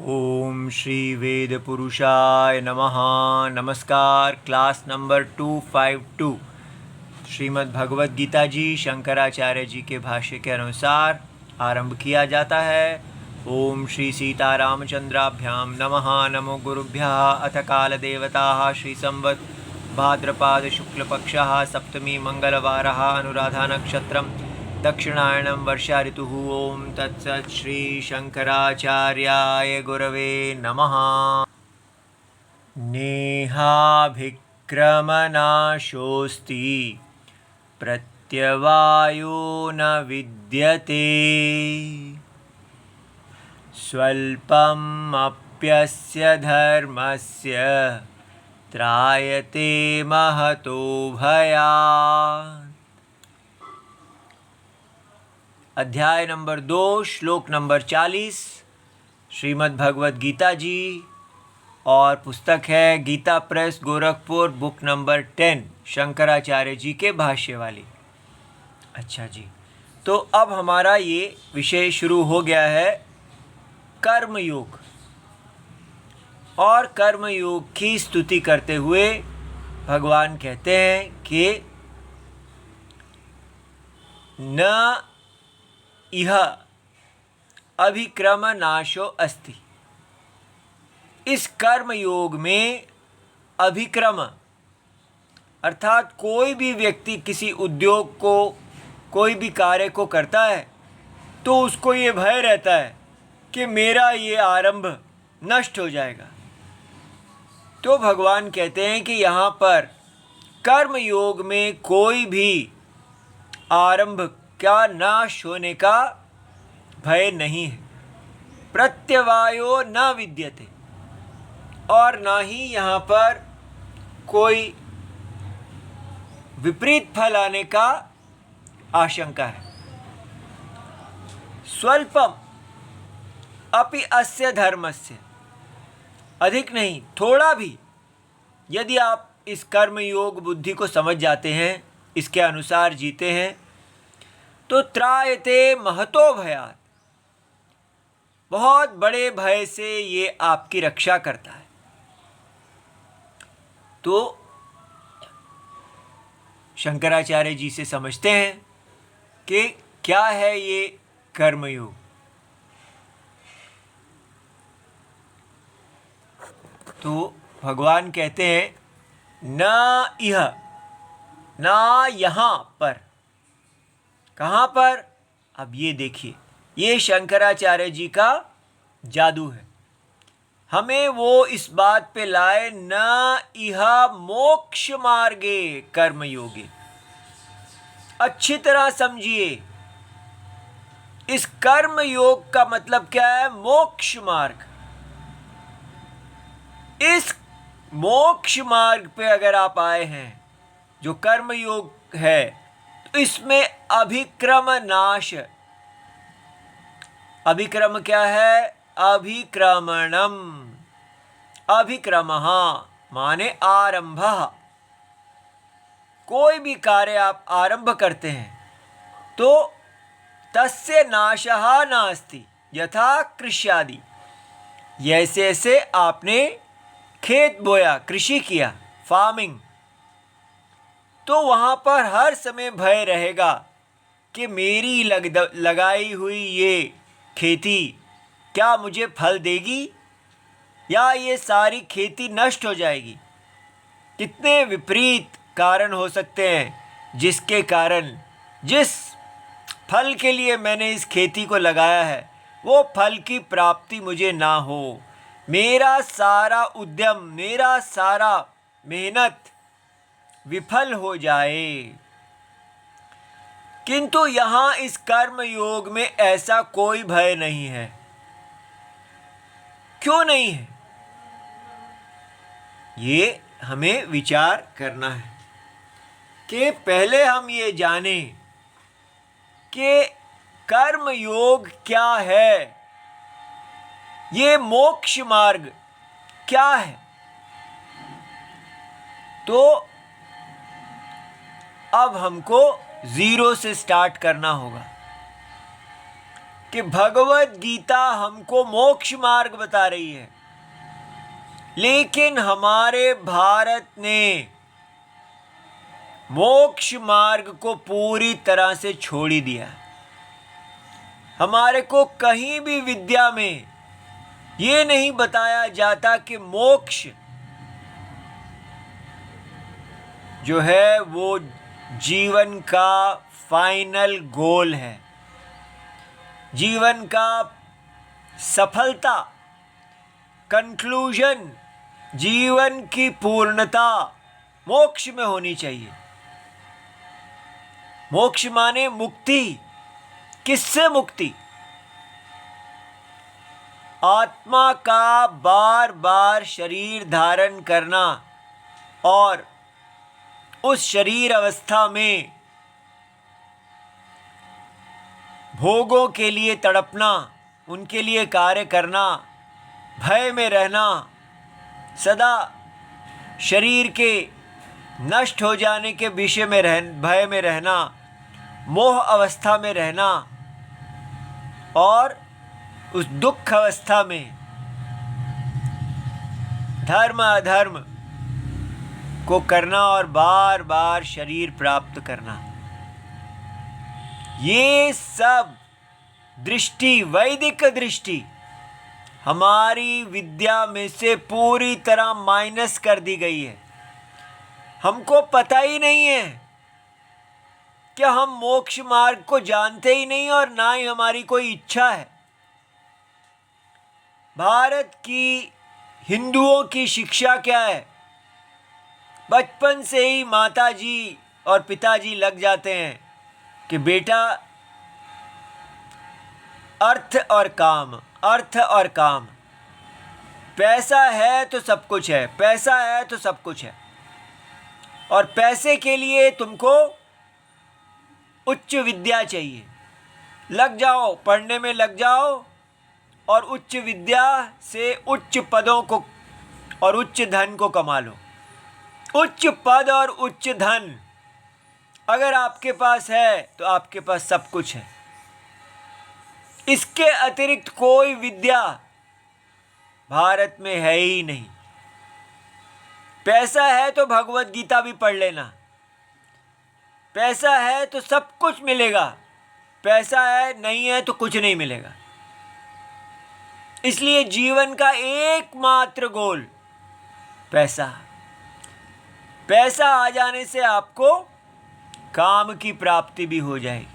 ओम श्री वेद पुरुषाय नमः। नमस्कार। क्लास नंबर 252 श्रीमद् भगवद गीता जी शंकराचार्य जी के भाष्य के अनुसार आरंभ किया जाता है। ओम श्री सीतारामचंद्राभ्याम नमः। नमो गुरुभ्यः। अथ काल देवता श्री संवत् भाद्रपाद शुक्लपक्षः सप्तमी मंगलवारः अनुराधा नक्षत्रम् दक्षिणायनं वर्षा ऋतुः। ओम तत्सत् श्री शंकराचार्याय गुरवे नमः। नेहाभिक्रमनाशोऽस्ति प्रत्यवायो न विद्यते स्वल्पम् अप्यस्य धर्मस्य त्रायते महतो भयात्। अध्याय नंबर 2 श्लोक नंबर 40 श्रीमद् भगवद गीता जी और पुस्तक है Gita press Gorakhpur book number 10 Shankaracharya ji के भाष्य वाली। अच्छा जी, तो अब हमारा ये विषय शुरू हो गया है कर्म योग। और कर्म योग की स्तुति करते हुए भगवान कहते हैं कि न इह अभिक्रम नाशो अस्ति। इस कर्म योग में अभिक्रम अर्थात कोई भी व्यक्ति किसी उद्योग को, कोई भी कार्य को करता है तो उसको ये भय रहता है कि मेरा ये आरंभ नष्ट हो जाएगा। तो भगवान कहते हैं कि यहाँ पर कर्म योग में कोई भी आरंभ का नाश होने का भय नहीं है। प्रत्यवायो न विद्यते, और ना ही यहाँ पर कोई विपरीत फल आने का आशंका है। स्वल्पम अपि अस्य धर्मस्य, अधिक नहीं थोड़ा भी यदि आप इस कर्म योग बुद्धि को समझ जाते हैं, इसके अनुसार जीते हैं, तो त्रायते महतो भयात्, बहुत बड़े भय से ये आपकी रक्षा करता है। तो शंकराचार्य जी से समझते हैं कि क्या है ये कर्मयोग। तो भगवान कहते हैं न इह, ना यहाँ पर। कहाँ पर? अब ये देखिए, ये शंकराचार्य जी का जादू है। हमें वो इस बात पे लाए न इह मोक्ष मार्गे कर्मयोगी। अच्छी तरह समझिए, इस कर्म योग का मतलब क्या है? मोक्ष मार्ग। इस मोक्ष मार्ग पे अगर आप आए हैं, जो कर्म योग है, तो इसमें अभिक्रम नाश। अभिक्रम क्या है? अभिक्रमणम। अभिक्रमः माने आरंभ। कोई भी कार्य आप आरंभ करते हैं तो तस्य नाशः नास्ति यथा कृष्यादि। जैसे ऐसे आपने खेत बोया, कृषि किया, फार्मिंग, तो वहाँ पर हर समय भय रहेगा कि मेरी लगाई हुई ये खेती क्या मुझे फल देगी या ये सारी खेती नष्ट हो जाएगी। कितने विपरीत कारण हो सकते हैं जिसके कारण जिस फल के लिए मैंने इस खेती को लगाया है वो फल की प्राप्ति मुझे ना हो। मेरा सारा उद्यम, मेरा सारा मेहनत विफल हो जाए। किंतु यहाँ इस कर्म योग में ऐसा कोई भय नहीं है। क्यों नहीं है? ये हमें विचार करना है कि पहले हम ये जानें कि कर्म योग क्या है, ये मोक्ष मार्ग क्या है। तो अब हमको जीरो से स्टार्ट करना होगा। कि भगवत गीता हमको मोक्ष मार्ग बता रही है, लेकिन हमारे भारत ने मोक्ष मार्ग को पूरी तरह से छोड़ ही दिया। हमारे को कहीं भी विद्या में ये नहीं बताया जाता कि मोक्ष जो है वो जीवन का फाइनल गोल है, जीवन का सफलता, कंक्लूजन, जीवन की पूर्णता मोक्ष में होनी चाहिए। मोक्ष माने मुक्ति। किससे मुक्ति? आत्मा का बार बार शरीर धारण करना और उस शरीर अवस्था में भोगों के लिए तड़पना, उनके लिए कार्य करना, भय में रहना, सदा शरीर के नष्ट हो जाने के विषय में भय में रहना, मोह अवस्था में रहना और उस दुख अवस्था में धर्म अधर्म को करना और बार बार शरीर प्राप्त करना। ये सब दृष्टि, वैदिक दृष्टि हमारी विद्या में से पूरी तरह माइनस कर दी गई है। हमको पता ही नहीं है कि हम मोक्ष मार्ग को जानते ही नहीं और ना ही हमारी कोई इच्छा है। भारत की हिंदुओं की शिक्षा क्या है? बचपन से ही माताजी और पिताजी लग जाते हैं कि बेटा अर्थ और काम, अर्थ और काम, पैसा है तो सब कुछ है, पैसा है तो सब कुछ है, और पैसे के लिए तुमको उच्च विद्या चाहिए। लग जाओ, पढ़ने में लग जाओ और उच्च विद्या से उच्च पदों को और उच्च धन को कमा लो। उच्च पद और उच्च धन अगर आपके पास है तो आपके पास सब कुछ है। इसके अतिरिक्त कोई विद्या भारत में है ही नहीं। पैसा है तो भगवत गीता भी पढ़ लेना, पैसा है तो सब कुछ मिलेगा, पैसा है नहीं है तो कुछ नहीं मिलेगा। इसलिए जीवन का एकमात्र गोल पैसा। पैसा आ जाने से आपको काम की प्राप्ति भी हो जाएगी।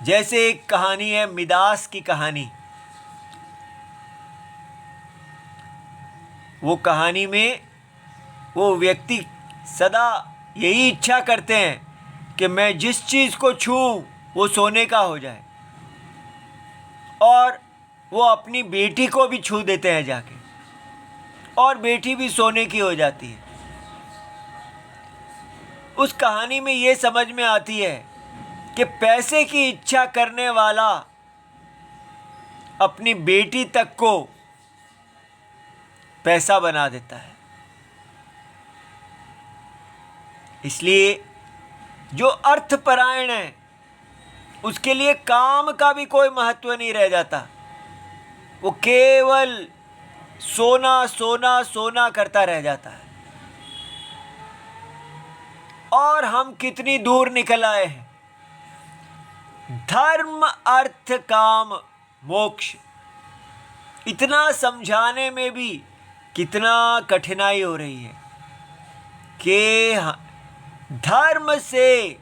जैसे एक कहानी है, मिदास की कहानी। वो कहानी में वो व्यक्ति सदा यही इच्छा करते हैं कि मैं जिस चीज़ को छूऊं वो सोने का हो जाए, और वो अपनी बेटी को भी छू देते हैं जाके, और बेटी भी सोने की हो जाती है। उस कहानी में ये समझ में आती है कि पैसे की इच्छा करने वाला अपनी बेटी तक को पैसा बना देता है। इसलिए जो अर्थपरायण है उसके लिए काम का भी कोई महत्व नहीं रह जाता। वो केवल सोना सोना सोना करता रह जाता है। और हम कितनी दूर निकल आए हैं। धर्म, अर्थ, काम, मोक्ष, इतना समझाने में भी कितना कठिनाई हो रही है कि धर्म से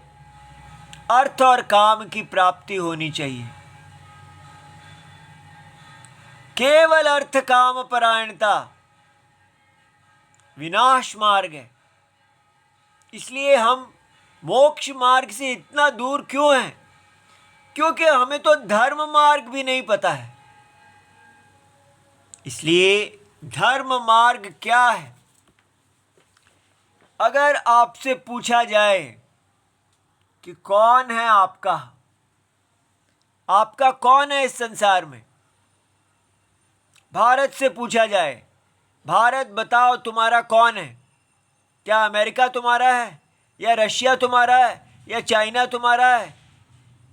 अर्थ और काम की प्राप्ति होनी चाहिए। केवल अर्थ काम परायणता विनाश मार्ग है। इसलिए हम मोक्ष मार्ग से इतना दूर क्यों हैं? क्योंकि हमें तो धर्म मार्ग भी नहीं पता है। इसलिए धर्म मार्ग क्या है? अगर आपसे पूछा जाए कि कौन है आपका, आपका कौन है इस संसार में, भारत से पूछा जाए, भारत बताओ तुम्हारा कौन है? क्या अमेरिका तुम्हारा है, या रशिया तुम्हारा है, या चाइना तुम्हारा है,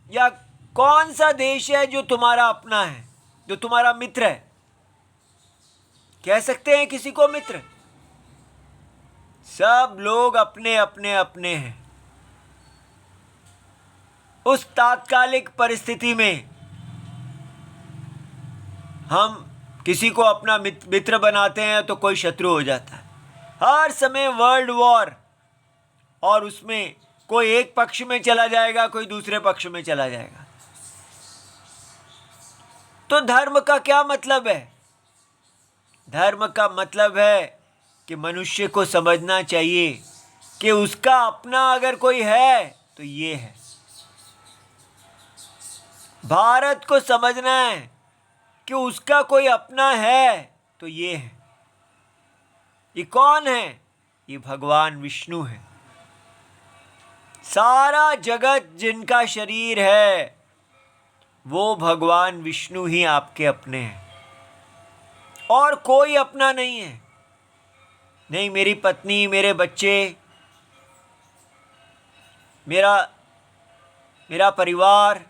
या कौन सा देश है जो तुम्हारा अपना है, जो तुम्हारा मित्र है? कह सकते हैं किसी को मित्र? सब लोग अपने अपने अपने हैं। उस तात्कालिक परिस्थिति में हम किसी को अपना मित्र बनाते हैं तो कोई शत्रु हो जाता है। हर समय वर्ल्ड वॉर, और उसमें कोई एक पक्ष में चला जाएगा, कोई दूसरे पक्ष में चला जाएगा। तो धर्म का क्या मतलब है? धर्म का मतलब है कि मनुष्य को समझना चाहिए कि उसका अपना अगर कोई है तो ये है। भारत को समझना है कि उसका कोई अपना है तो ये है। ये कौन है? ये भगवान विष्णु है। सारा जगत जिनका शरीर है वो भगवान विष्णु ही आपके अपने हैं, और कोई अपना नहीं है। नहीं मेरी पत्नी, मेरे बच्चे, मेरा परिवार,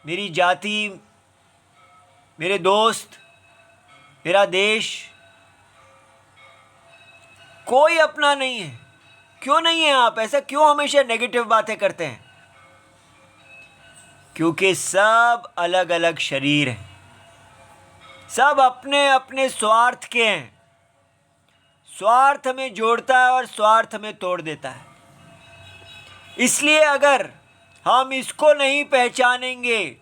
मेरी जाति, मेरे दोस्त, मेरा देश, कोई अपना नहीं है। क्यों नहीं है? आप ऐसा क्यों हमेशा नेगेटिव बातें करते हैं? क्योंकि सब अलग अलग शरीर हैं, सब अपने अपने स्वार्थ के हैं। स्वार्थ हमें जोड़ता है और स्वार्थ हमें तोड़ देता है। इसलिए अगर हम इसको नहीं पहचानेंगे,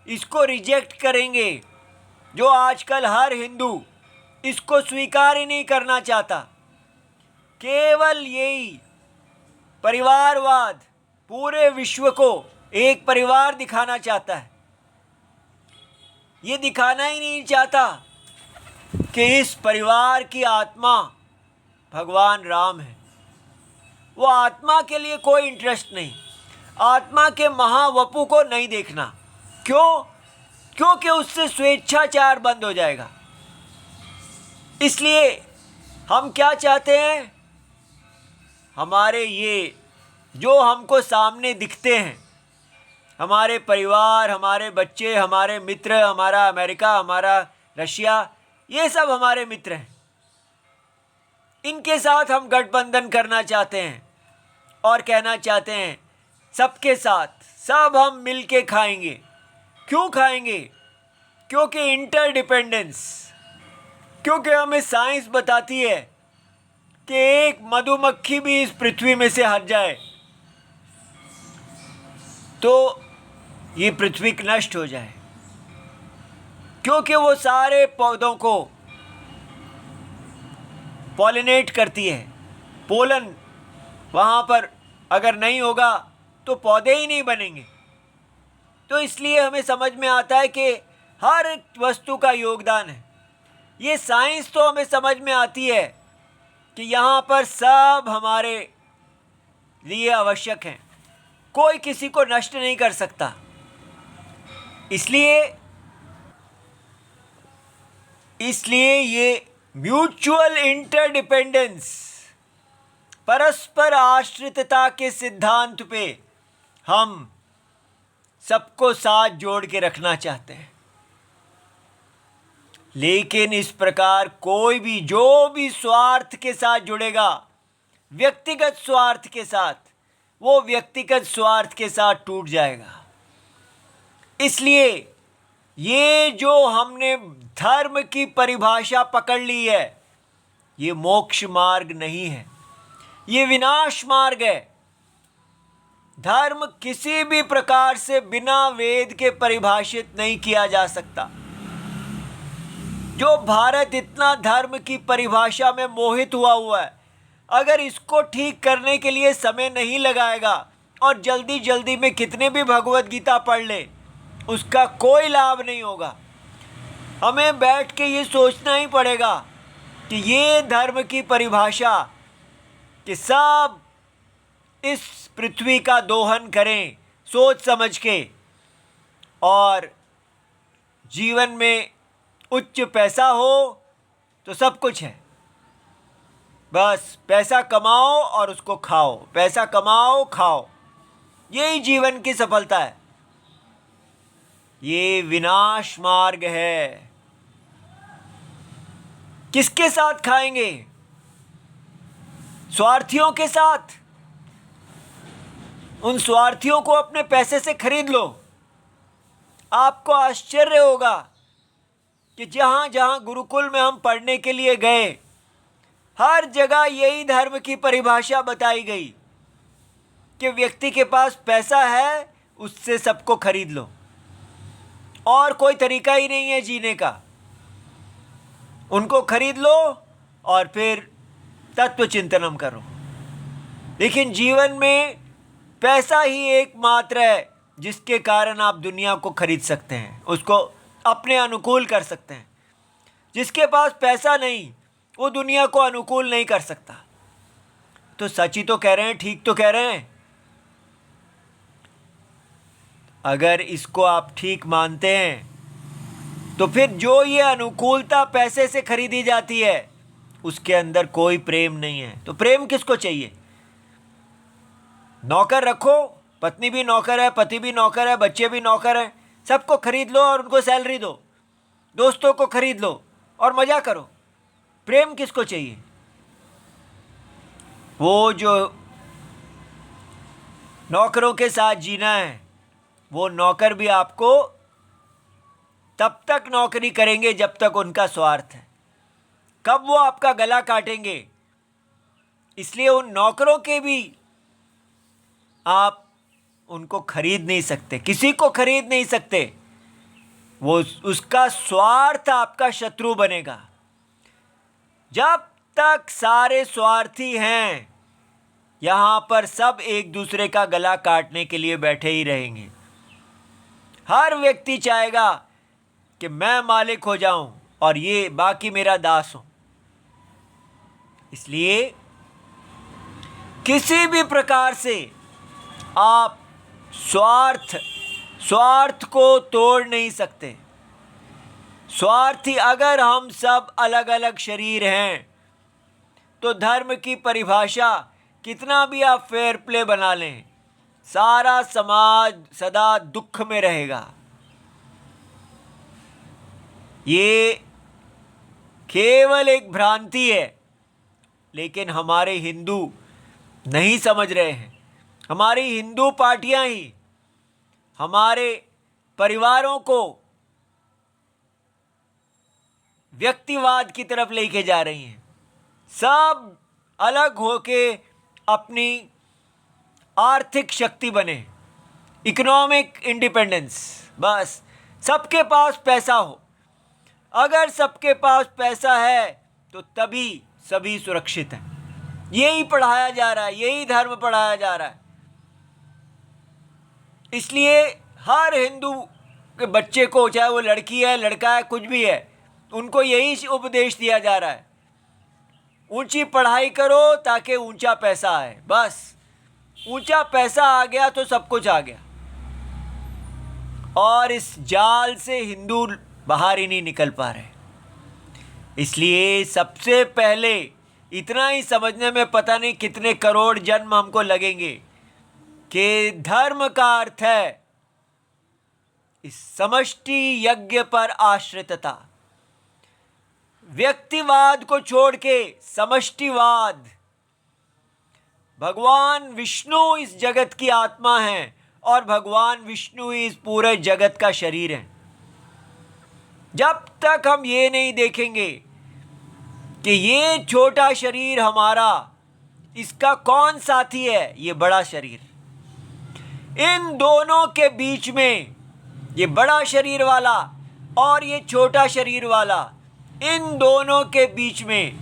इसको रिजेक्ट करेंगे, जो आजकल हर हिंदू इसको स्वीकार ही नहीं करना चाहता, केवल यही परिवारवाद पूरे विश्व को एक परिवार दिखाना चाहता है। ये दिखाना ही नहीं चाहता कि इस परिवार की आत्मा भगवान राम है। वो आत्मा के लिए कोई इंटरेस्ट नहीं, आत्मा के महावपु को नहीं देखना। क्यों? क्योंकि उससे स्वेच्छाचार बंद हो जाएगा। इसलिए हम क्या चाहते हैं? हमारे ये जो हमको सामने दिखते हैं, हमारे परिवार, हमारे बच्चे, हमारे मित्र, हमारा अमेरिका, हमारा रशिया, ये सब हमारे मित्र हैं। इनके साथ हम गठबंधन करना चाहते हैं और कहना चाहते हैं सबके साथ सब हम मिल के खाएंगे। क्यों खाएंगे? क्योंकि इंटरडिपेंडेंस, क्योंकि हमें साइंस बताती है कि एक मधुमक्खी भी इस पृथ्वी में से हट जाए तो ये पृथ्वी नष्ट हो जाए, क्योंकि वो सारे पौधों को पॉलिनेट करती है। पोलन वहाँ पर अगर नहीं होगा तो पौधे ही नहीं बनेंगे। तो इसलिए हमें समझ में आता है कि हर वस्तु का योगदान है। ये साइंस तो हमें समझ में आती है कि यहाँ पर सब हमारे लिए आवश्यक हैं, कोई किसी को नष्ट नहीं कर सकता। इसलिए ये म्यूचुअल इंटरडिपेंडेंस, परस्पर आश्रितता के सिद्धांत पे हम सबको साथ जोड़ के रखना चाहते हैं। लेकिन इस प्रकार कोई भी जो भी स्वार्थ के साथ जुड़ेगा, व्यक्तिगत स्वार्थ के साथ, वो व्यक्तिगत स्वार्थ के साथ टूट जाएगा। इसलिए ये जो हमने धर्म की परिभाषा पकड़ ली है, ये मोक्ष मार्ग नहीं है, ये विनाश मार्ग है। धर्म किसी भी प्रकार से बिना वेद के परिभाषित नहीं किया जा सकता। जो भारत इतना धर्म की परिभाषा में मोहित हुआ है, अगर इसको ठीक करने के लिए समय नहीं लगाएगा और जल्दी जल्दी में कितने भी भगवत गीता पढ़ ले, उसका कोई लाभ नहीं होगा। हमें बैठ के ये सोचना ही पड़ेगा कि ये धर्म की परिभाषा कि सब इस पृथ्वी का दोहन करें सोच समझ के, और जीवन में उच्च पैसा हो तो सब कुछ है, बस पैसा कमाओ और उसको खाओ, पैसा कमाओ खाओ, यही जीवन की सफलता है। ये विनाश मार्ग है। किसके साथ खाएंगे? स्वार्थियों के साथ। उन स्वार्थियों को अपने पैसे से खरीद लो। आपको आश्चर्य होगा कि जहां जहां गुरुकुल में हम पढ़ने के लिए गए, हर जगह यही धर्म की परिभाषा बताई गई कि व्यक्ति के पास पैसा है, उससे सबको खरीद लो, और कोई तरीका ही नहीं है जीने का। उनको खरीद लो और फिर तत्व चिंतनम करो। लेकिन जीवन में पैसा ही एकमात्र है जिसके कारण आप दुनिया को खरीद सकते हैं, उसको अपने अनुकूल कर सकते हैं। जिसके पास पैसा नहीं, वो दुनिया को अनुकूल नहीं कर सकता। तो सच ही तो कह रहे हैं, ठीक तो कह रहे हैं। अगर इसको आप ठीक मानते हैं तो फिर जो ये अनुकूलता पैसे से खरीदी जाती है, उसके अंदर कोई प्रेम नहीं है। तो प्रेम किसको चाहिए? नौकर रखो, पत्नी भी नौकर है, पति भी नौकर है, बच्चे भी नौकर हैं, सबको खरीद लो और उनको सैलरी दो, दोस्तों को खरीद लो और मजा करो। प्रेम किसको चाहिए? वो जो नौकरों के साथ जीना है, वो नौकर भी आपको तब तक नौकरी करेंगे जब तक उनका स्वार्थ है। कब वो आपका गला काटेंगे। इसलिए उन नौकरों के भी आप उनको खरीद नहीं सकते, किसी को खरीद नहीं सकते। वो उसका स्वार्थ आपका शत्रु बनेगा। जब तक सारे स्वार्थी हैं, यहां पर सब एक दूसरे का गला काटने के लिए बैठे ही रहेंगे। हर व्यक्ति चाहेगा कि मैं मालिक हो जाऊं और ये बाकी मेरा दास हो। इसलिए किसी भी प्रकार से आप स्वार्थ को तोड़ नहीं सकते। स्वार्थी, अगर हम सब अलग अलग शरीर हैं तो धर्म की परिभाषा कितना भी आप फेयर प्ले बना लें, सारा समाज सदा दुख में रहेगा। ये केवल एक भ्रांति है, लेकिन हमारे हिंदू नहीं समझ रहे हैं। हमारी हिंदू पार्टियां ही हमारे परिवारों को व्यक्तिवाद की तरफ लेके जा रही हैं। सब अलग होके अपनी आर्थिक शक्ति बने, इकोनॉमिक इंडिपेंडेंस। बस सबके पास पैसा हो। अगर सबके पास पैसा है तो तभी सभी सुरक्षित हैं। यही पढ़ाया जा रहा है, यही धर्म पढ़ाया जा रहा है। इसलिए हर हिंदू के बच्चे को, चाहे वो लड़की है लड़का है कुछ भी है, उनको यही उपदेश दिया जा रहा है, ऊंची पढ़ाई करो ताकि ऊंचा पैसा आए। बस ऊंचा पैसा आ गया तो सब कुछ आ गया। और इस जाल से हिंदू बाहर ही नहीं निकल पा रहे। इसलिए सबसे पहले इतना ही समझने में पता नहीं कितने करोड़ जन्म हमको लगेंगे कि धर्म का अर्थ है इस समष्टि यज्ञ पर आश्रितता। व्यक्तिवाद को छोड़ के समष्टिवाद। भगवान विष्णु इस जगत की आत्मा है और भगवान विष्णु ही इस पूरे जगत का शरीर है। जब तक हम ये नहीं देखेंगे कि ये छोटा शरीर हमारा, इसका कौन साथी है, ये बड़ा शरीर, इन दोनों के बीच में ये बड़ा शरीर वाला और ये छोटा शरीर वाला, इन दोनों के बीच में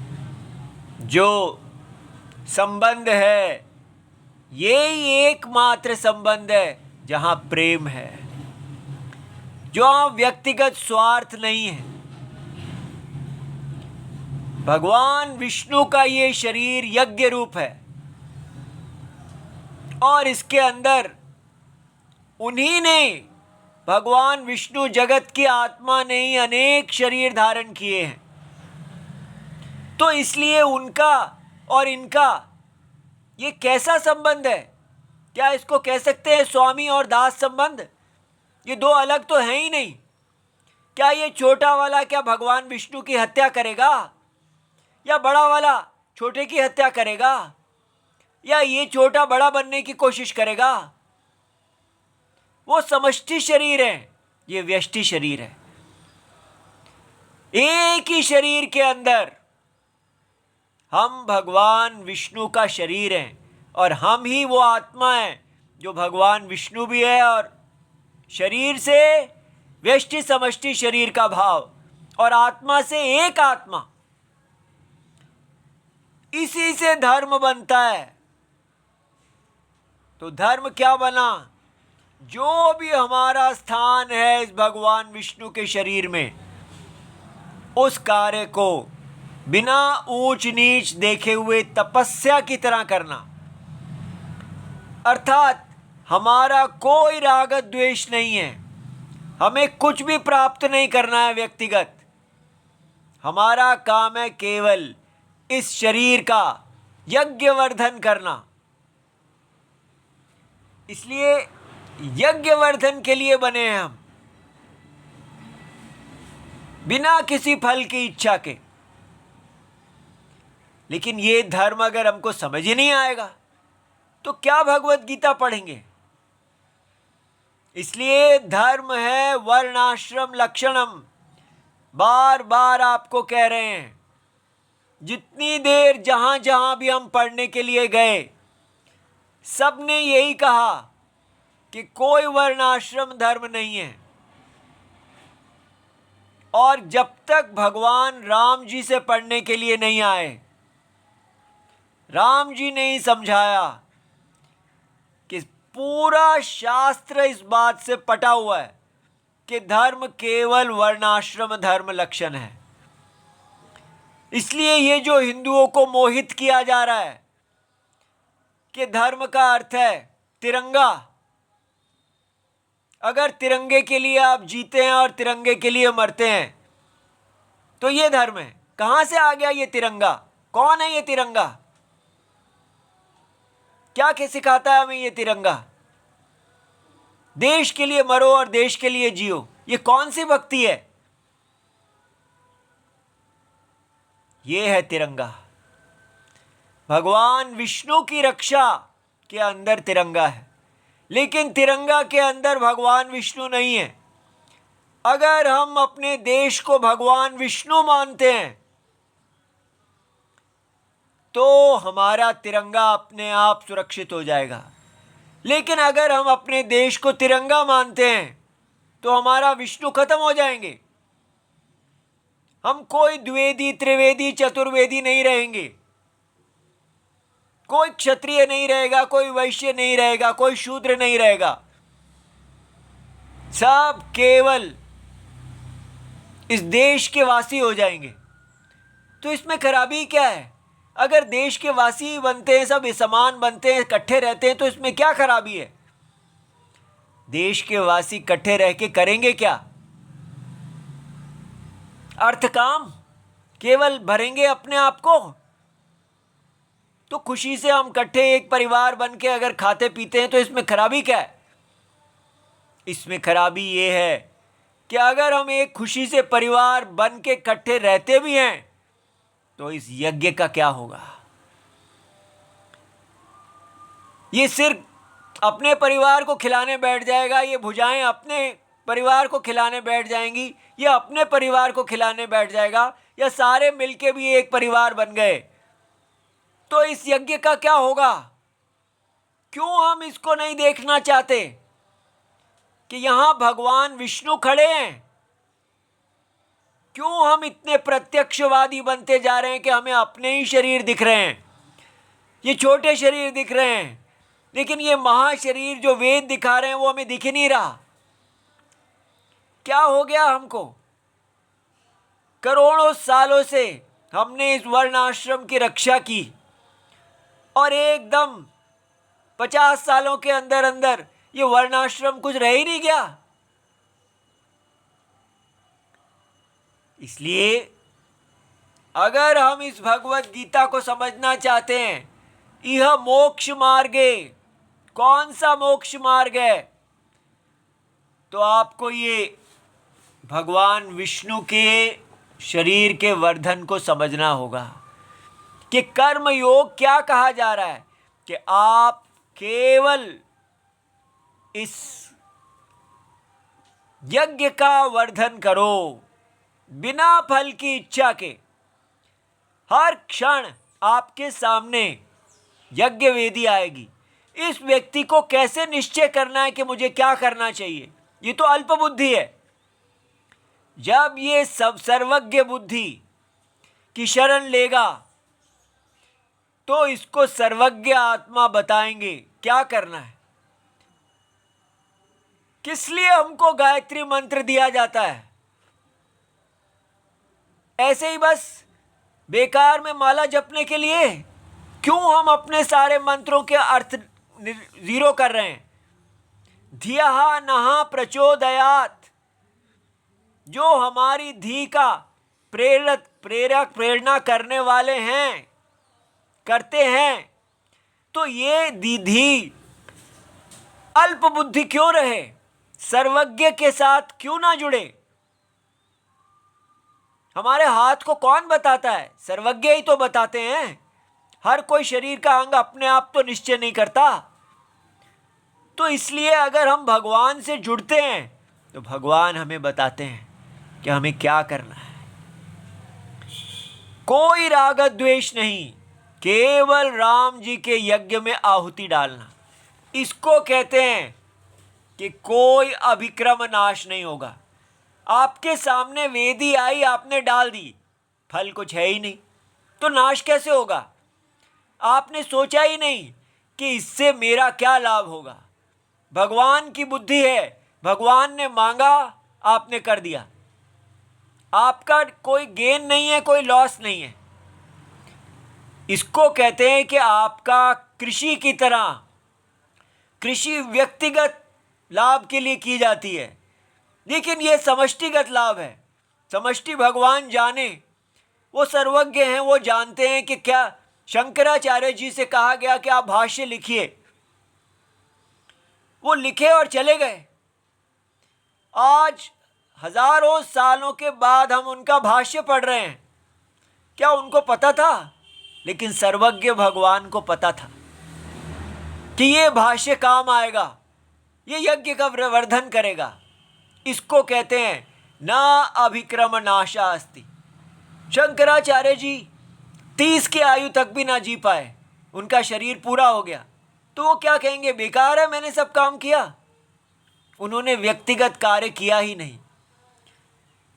जो संबंध है, यही एकमात्र संबंध है जहां प्रेम है, जहां व्यक्तिगत स्वार्थ नहीं है। भगवान विष्णु का ये शरीर यज्ञ रूप है और इसके अंदर उन्हीं ने, भगवान विष्णु जगत की आत्मा ने ही अनेक शरीर धारण किए हैं। तो इसलिए उनका और इनका ये कैसा संबंध है? क्या इसको कह सकते हैं स्वामी और दास संबंध? ये दो अलग तो हैं ही नहीं। क्या ये छोटा वाला क्या भगवान विष्णु की हत्या करेगा, या बड़ा वाला छोटे की हत्या करेगा, या ये छोटा बड़ा बनने की कोशिश करेगा? वो समष्टि शरीर है, ये व्यष्टि शरीर है। एक ही शरीर के अंदर हम भगवान विष्णु का शरीर हैं, और हम ही वो आत्मा है जो भगवान विष्णु भी है, और शरीर से व्यष्टि समष्टि शरीर का भाव, और आत्मा से एक आत्मा। इसी से धर्म बनता है। तो धर्म क्या बना? जो भी हमारा स्थान है इस भगवान विष्णु के शरीर में, उस कार्य को बिना ऊंच नीच देखे हुए तपस्या की तरह करना। अर्थात हमारा कोई राग द्वेष नहीं है, हमें कुछ भी प्राप्त नहीं करना है व्यक्तिगत। हमारा काम है केवल इस शरीर का यज्ञवर्धन करना। इसलिए यज्ञवर्धन के लिए बने हैं हम, बिना किसी फल की इच्छा के। लेकिन ये धर्म अगर हमको समझ ही नहीं आएगा तो क्या भगवत गीता पढ़ेंगे? इसलिए धर्म है वर्णाश्रम लक्षणम। बार बार आपको कह रहे हैं, जितनी देर जहां जहां भी हम पढ़ने के लिए गए, सबने यही कहा कि कोई वर्णाश्रम धर्म नहीं है। और जब तक भगवान राम जी से पढ़ने के लिए नहीं आए, राम जी ने ही समझाया कि पूरा शास्त्र इस बात से पटा हुआ है कि धर्म केवल वर्णाश्रम धर्म लक्षण है। इसलिए ये जो हिंदुओं को मोहित किया जा रहा है कि धर्म का अर्थ है तिरंगा, अगर तिरंगे के लिए आप जीते हैं और तिरंगे के लिए मरते हैं तो ये धर्म है। कहां से आ गया ये तिरंगा? कौन है ये तिरंगा? क्या सिखाता है हमें ये तिरंगा? देश के लिए मरो और देश के लिए जियो, ये कौन सी भक्ति है? ये है तिरंगा। भगवान विष्णु की रक्षा के अंदर तिरंगा है, लेकिन तिरंगा के अंदर भगवान विष्णु नहीं है। अगर हम अपने देश को भगवान विष्णु मानते हैं तो हमारा तिरंगा अपने आप सुरक्षित हो जाएगा। लेकिन अगर हम अपने देश को तिरंगा मानते हैं तो हमारा विष्णु खत्म हो जाएंगे। हम कोई द्विवेदी त्रिवेदी चतुर्वेदी नहीं रहेंगे, कोई क्षत्रिय नहीं रहेगा, कोई वैश्य नहीं रहेगा, कोई शूद्र नहीं रहेगा। सब केवल इस देश के वासी हो जाएंगे। तो इसमें खराबी क्या है? अगर देश के वासी बनते हैं, सब समान बनते हैं, इकट्ठे रहते हैं, तो इसमें क्या खराबी है? देश के वासी इकट्ठे रह के करेंगे क्या? अर्थ काम केवल भरेंगे अपने आप को। तो खुशी से हम इकट्ठे एक परिवार बन के अगर खाते पीते हैं तो इसमें खराबी क्या है? इसमें खराबी ये है कि अगर हम एक खुशी से परिवार बन के इकट्ठे रहते भी हैं तो इस यज्ञ का क्या होगा? ये सिर्फ अपने परिवार को खिलाने बैठ जाएगा, ये भुजाएं अपने परिवार को खिलाने बैठ जाएंगी, ये अपने परिवार को खिलाने बैठ जाएगा, या सारे मिलके भी एक परिवार बन गए, तो इस यज्ञ का क्या होगा? क्यों हम इसको नहीं देखना चाहते कि यहां भगवान विष्णु खड़े हैं? क्यों हम इतने प्रत्यक्षवादी बनते जा रहे हैं कि हमें अपने ही शरीर दिख रहे हैं, ये छोटे शरीर दिख रहे हैं, लेकिन ये महाशरीर जो वेद दिखा रहे हैं वो हमें दिख ही नहीं रहा? क्या हो गया हमको? करोड़ों सालों से हमने इस वर्णाश्रम की रक्षा की और एकदम 50 सालों के अंदर अंदर ये वर्णाश्रम कुछ रह ही नहीं गया। इसलिए अगर हम इस भगवत गीता को समझना चाहते हैं, यह मोक्ष मार्ग है। कौन सा मोक्ष मार्ग है? तो आपको ये भगवान विष्णु के शरीर के वर्धन को समझना होगा कि कर्म योग क्या कहा जा रहा है कि आप केवल इस यज्ञ का वर्धन करो बिना फल की इच्छा के। हर क्षण आपके सामने यज्ञ वेदी आएगी। इस व्यक्ति को कैसे निश्चय करना है कि मुझे क्या करना चाहिए? ये तो अल्प बुद्धि है। जब ये सब सर्वज्ञ बुद्धि की शरण लेगा तो इसको सर्वज्ञ आत्मा बताएंगे क्या करना है। किस लिए हमको गायत्री मंत्र दिया जाता है? ऐसे ही बस बेकार में माला जपने के लिए? क्यों हम अपने सारे मंत्रों के अर्थ जीरो कर रहे हैं? धिया नहा प्रचोदयात, जो हमारी धी का प्रेरक प्रेरणा करने वाले हैं, करते हैं, तो ये धी अल्प बुद्धि क्यों रहे? सर्वज्ञ के साथ क्यों ना जुड़े? हमारे हाथ को कौन बताता है? सर्वज्ञ ही तो बताते हैं। हर कोई शरीर का अंग अपने आप तो निश्चय नहीं करता। तो इसलिए अगर हम भगवान से जुड़ते हैं तो भगवान हमें बताते हैं कि हमें क्या करना है। कोई राग द्वेष नहीं, केवल राम जी के यज्ञ में आहुति डालना। इसको कहते हैं कि कोई अभिक्रम नाश नहीं होगा। आपके सामने वेदी आई, आपने डाल दी, फल कुछ है ही नहीं, तो नाश कैसे होगा? आपने सोचा ही नहीं कि इससे मेरा क्या लाभ होगा। भगवान की बुद्धि है, भगवान ने मांगा, आपने कर दिया। आपका कोई गेन नहीं है, कोई लॉस नहीं है। इसको कहते हैं कि आपका कृषि की तरह, कृषि व्यक्तिगत लाभ के लिए की जाती है, लेकिन यह समष्टिगत लाभ है। समष्टि भगवान जाने, वो सर्वज्ञ हैं, वो जानते हैं कि क्या। शंकराचार्य जी से कहा गया कि आप भाष्य लिखिए, वो लिखे और चले गए। आज हजारों सालों के बाद हम उनका भाष्य पढ़ रहे हैं। क्या उनको पता था? लेकिन सर्वज्ञ भगवान को पता था कि ये भाष्य काम आएगा, ये यज्ञ का वर्धन करेगा। इसको कहते हैं ना अभिक्रम नाशा अस्ति। शंकराचार्य जी 30 की आयु तक भी ना जी पाए, उनका शरीर पूरा हो गया, तो वो क्या कहेंगे? बेकार है, मैंने सब काम किया। उन्होंने व्यक्तिगत कार्य किया ही नहीं।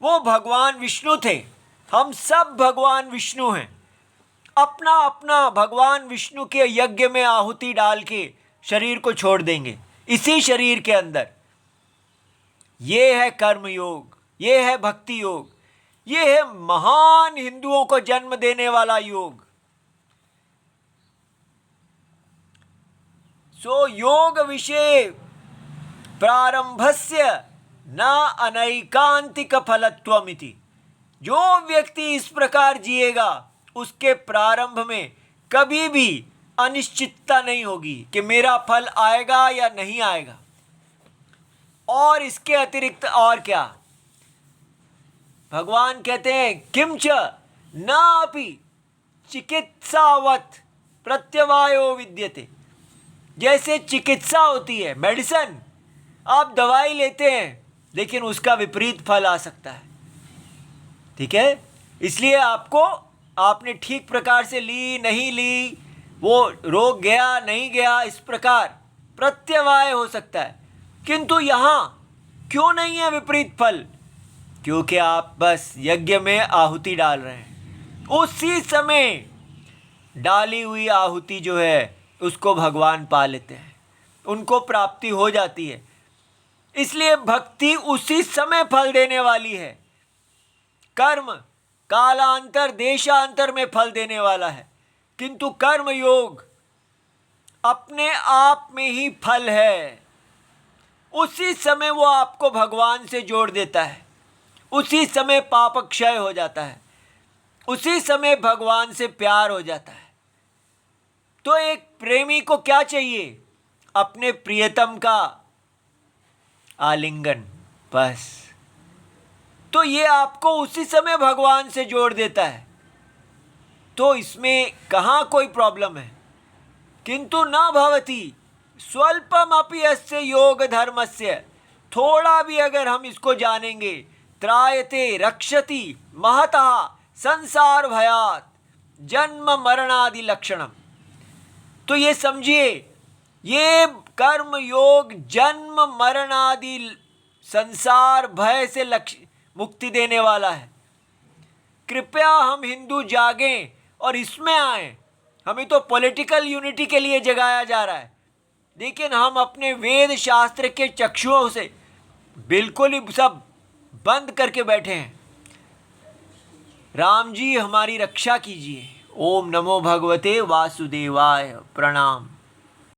वो भगवान विष्णु थे, हम सब भगवान विष्णु हैं। अपना अपना भगवान विष्णु के यज्ञ में आहुति डाल के शरीर को छोड़ देंगे। इसी शरीर के अंदर ये है कर्म योग, ये है भक्ति योग, ये है महान हिंदुओं को जन्म देने वाला योग। सो योग विषय प्रारंभस्य न अनैकांतिक फलत्वमिति। जो व्यक्ति इस प्रकार जिएगा उसके प्रारंभ में कभी भी अनिश्चितता नहीं होगी कि मेरा फल आएगा या नहीं आएगा। और इसके अतिरिक्त और क्या? भगवान कहते हैं किंच न अपि चिकित्सावत प्रत्यवायो विद्यते। जैसे चिकित्सा होती है, मेडिसिन, आप दवाई लेते हैं लेकिन उसका विपरीत फल आ सकता है। ठीक है, इसलिए आपने ठीक प्रकार से ली नहीं ली, वो रोग गया नहीं गया, इस प्रकार प्रत्यवाय हो सकता है। किंतु यहाँ क्यों नहीं है विपरीत फल? क्योंकि आप बस यज्ञ में आहुति डाल रहे हैं। उसी समय डाली हुई आहुति जो है उसको भगवान पा लेते हैं, उनको प्राप्ति हो जाती है। इसलिए भक्ति उसी समय फल देने वाली है। कर्म कालांतर देशांतर में फल देने वाला है, किंतु कर्म योग अपने आप में ही फल है। उसी समय वो आपको भगवान से जोड़ देता है, उसी समय पाप क्षय हो जाता है। उसी समय भगवान से प्यार हो जाता है। तो एक प्रेमी को क्या चाहिए? अपने प्रियतम का आलिंगन, बस। तो ये आपको उसी समय भगवान से जोड़ देता है। तो इसमें कहाँ कोई प्रॉब्लम है? किंतु न भवति स्वल्पमपि अस्य योग धर्मस्य, थोड़ा भी अगर हम इसको जानेंगे, त्रायते रक्षति महतः संसार भयात जन्म मरणादि लक्षणम। तो ये समझिए, ये कर्म योग जन्म मरणादि संसार भय से मुक्ति देने वाला है। कृपया हम हिंदू जागें और इसमें आए। हमें तो पॉलिटिकल यूनिटी के लिए जगाया जा रहा है, लेकिन हम अपने वेद शास्त्र के चक्षुओं से बिल्कुल ही सब बंद करके बैठे हैं। राम जी हमारी रक्षा कीजिए। ओम नमो भगवते वासुदेवाय। प्रणाम।